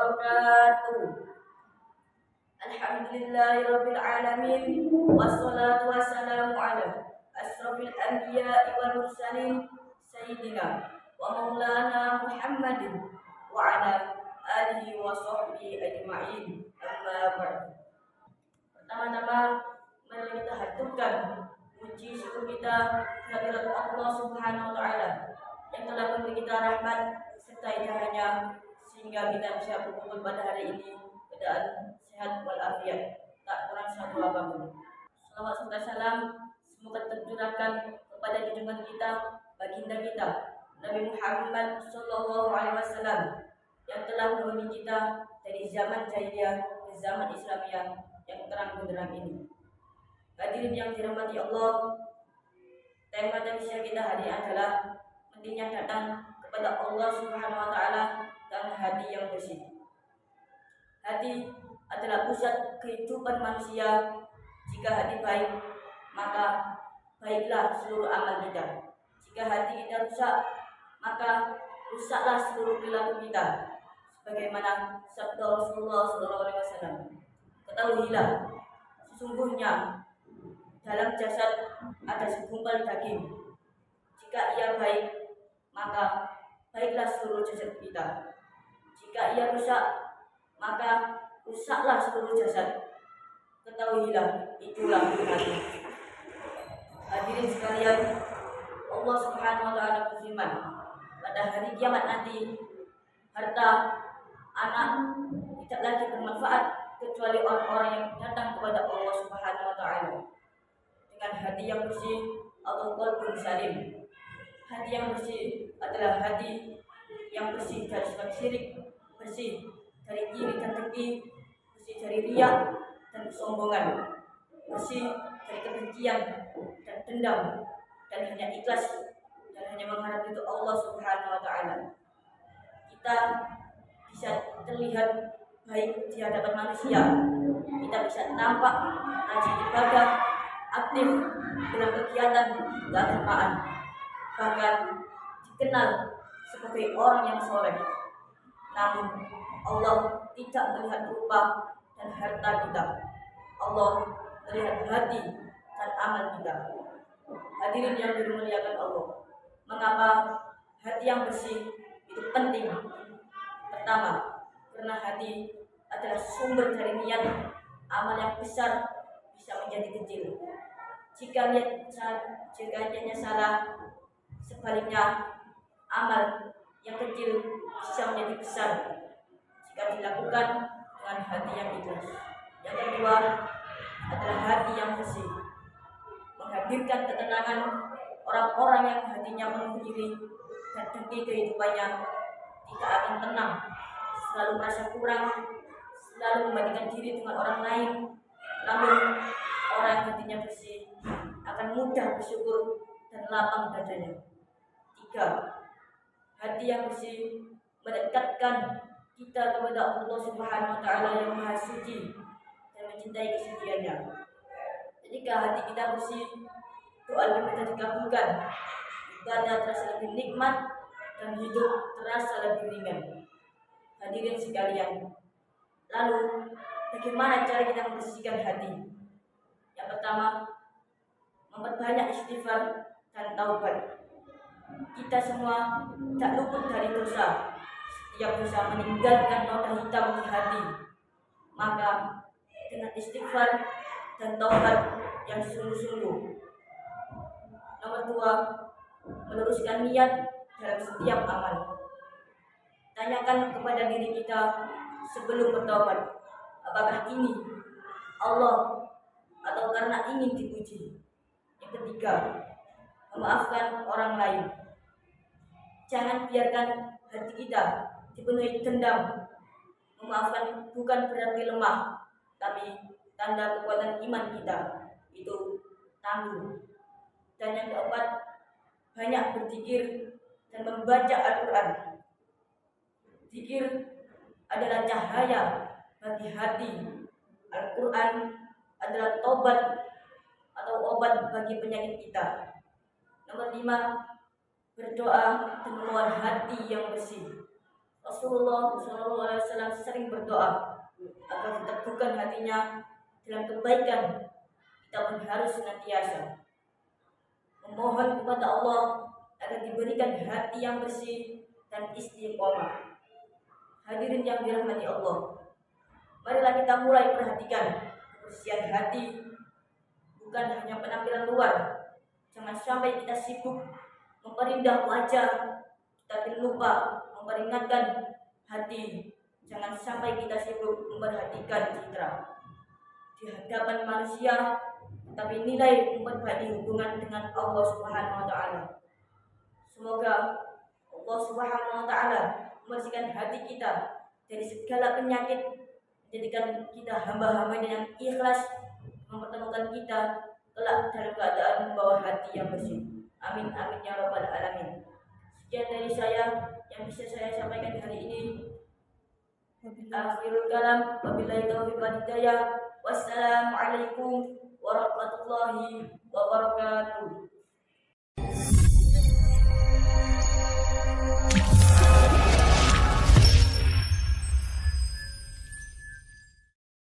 wabarakatuh. Alhamdulillahirabbil alamin wassalatu wassalamu ala asrofil anbiya'i wal mursalin sayyidina wa maulana Muhammadin wa ala alihi wa sahbihi ajma'in. Amma ba'du. Pertama-tama mari kita haturkan puji syukur kita kehadirat Allah Subhanahu wa taala yang telah memberi kita rahmat serta hidayahnya sehingga kita bisa berkumpul pada hari ini keadaan sehat walafiat, tak kurang satu apapun. Salawat serta salam semoga tercurahkan kepada junjungan kita, baginda kita Nabi Muhammad sallallahu alaihi wasallam yang telah menemani kita dari zaman jahiliyah ke zaman Islamiyah yang terang benderang ini. Hadirin yang dirahmati Allah, tema tausiah kita hari ini adalah pentingnya datang kepada Allah Subhanahu wa taala dan hati yang bersih. Hati adalah pusat kehidupan manusia. Jika hati baik, maka baiklah seluruh amal kita. Jika hati kita rusak, maka rusaklah seluruh perilaku kita. Sebagaimana sabda Rasulullah SAW, ketahuilah, sesungguhnya dalam jasad ada segumpal daging. Jika ia baik, maka baiklah seluruh jasad kita. Jika ia rusak, maka rusaklah seluruh jasad. Ketahuilah, itulah hati. Hadirin sekalian, Allah Subhanahu wa taala berfirman, pada hari kiamat nanti harta, anak tidak lagi bermanfaat kecuali orang-orang yang datang kepada Allah Subhanahu wa taala dengan hati yang bersih atau qalbun salim. Hati yang bersih adalah hati yang bersih dari sifat syirik, bersih dari iri dan dengki, bersih dari riya dan kesombongan, bersih dari kebencian dan dendam, dan hanya ikhlas dan hanya mengharap itu Allah Subhanahu wa taala. Kita bisa terlihat baik di hadapan manusia, kita bisa tampak rajin ibadah, aktif dalam kegiatan keagamaan, bahkan dikenal sebagai orang yang soleh. Namun Allah tidak melihat rupa dan harta kita. Allah melihat hati dan amal kita. Hadirin yang dimuliakan Allah, mengapa hati yang bersih itu penting? Pertama, karena hati adalah sumber dari niat amal yang besar bisa menjadi kecil. Jika niatnya salah, sebaliknya amal yang kecil bisa menjadi besar jika dilakukan dengan hati yang ikhlas. Yang kedua adalah hati yang bersih, menghadirkan ketenangan. Orang-orang yang hatinya penuh iri dan dengki kehidupannya tidak akan tenang, selalu merasa kurang, selalu membandingkan diri dengan orang lain. Namun orang yang hatinya bersih akan mudah bersyukur dan lapang dadanya. 3. Hati yang bersih mendekatkan kita kepada Allah Subhanahu wa taala yang Maha Suci dan mencintai kesuciannya. Jika hati kita bersih, doa kita dikabulkan, ibadah terasa lebih nikmat dan hidup terasa lebih ringan. Hadirin sekalian, lalu bagaimana cara kita membersihkan hati? Yang pertama, memperbanyak istighfar dan taubat. Kita semua tak luput dari dosa. Setiap dosa meninggalkan noda hitam di hati. Maka dengan istighfar dan taubat yang sungguh-sungguh. Nomor 2, meluruskan niat dalam setiap amal. Tanyakan kepada diri kita sebelum bertobat, apakah ini Allah atau karena ingin dipuji. Yang ketiga, memaafkan orang lain. Jangan biarkan hati kita dipenuhi dendam. Memaafkan bukan berarti lemah, tapi tanda kekuatan iman kita itu tangguh. Dan yang keempat, banyak berzikir dan membaca Al-Quran. Zikir adalah cahaya bagi hati. Al-Quran adalah tobat atau obat bagi penyakit kita. Nomor 5, berdoa dan mengeluarkan hati yang bersih. Rasulullah SAW sering berdoa agar diteguhkan hatinya dalam kebaikan. Kita pun harus senantiasa memohon kepada Allah agar diberikan hati yang bersih dan istiqomah. Hadirin yang dirahmati Allah, marilah kita mulai perhatikan kebersihan hati, bukan hanya penampilan luar. Jangan sampai kita sibuk memperindah wajah, tapi lupa memperingatkan hati. Jangan sampai kita sibuk memperhatikan citra di hadapan manusia, tapi nilai memperbaiki hubungan dengan Allah Subhanahu wa taala. Semoga Allah Subhanahu wa taala membersihkan hati kita dari segala penyakit, menjadikan kita hamba-hambanya yang ikhlas, mempertemukan kita kelak dalam keadaan membawa hati yang bersih. Amin amin ya rabbal alamin. Sekian dari saya yang bisa saya sampaikan hari ini. Akhirul kalam, wabillahi taufiq wal hidayah. Wassalamualaikum warahmatullahi wabarakatuh.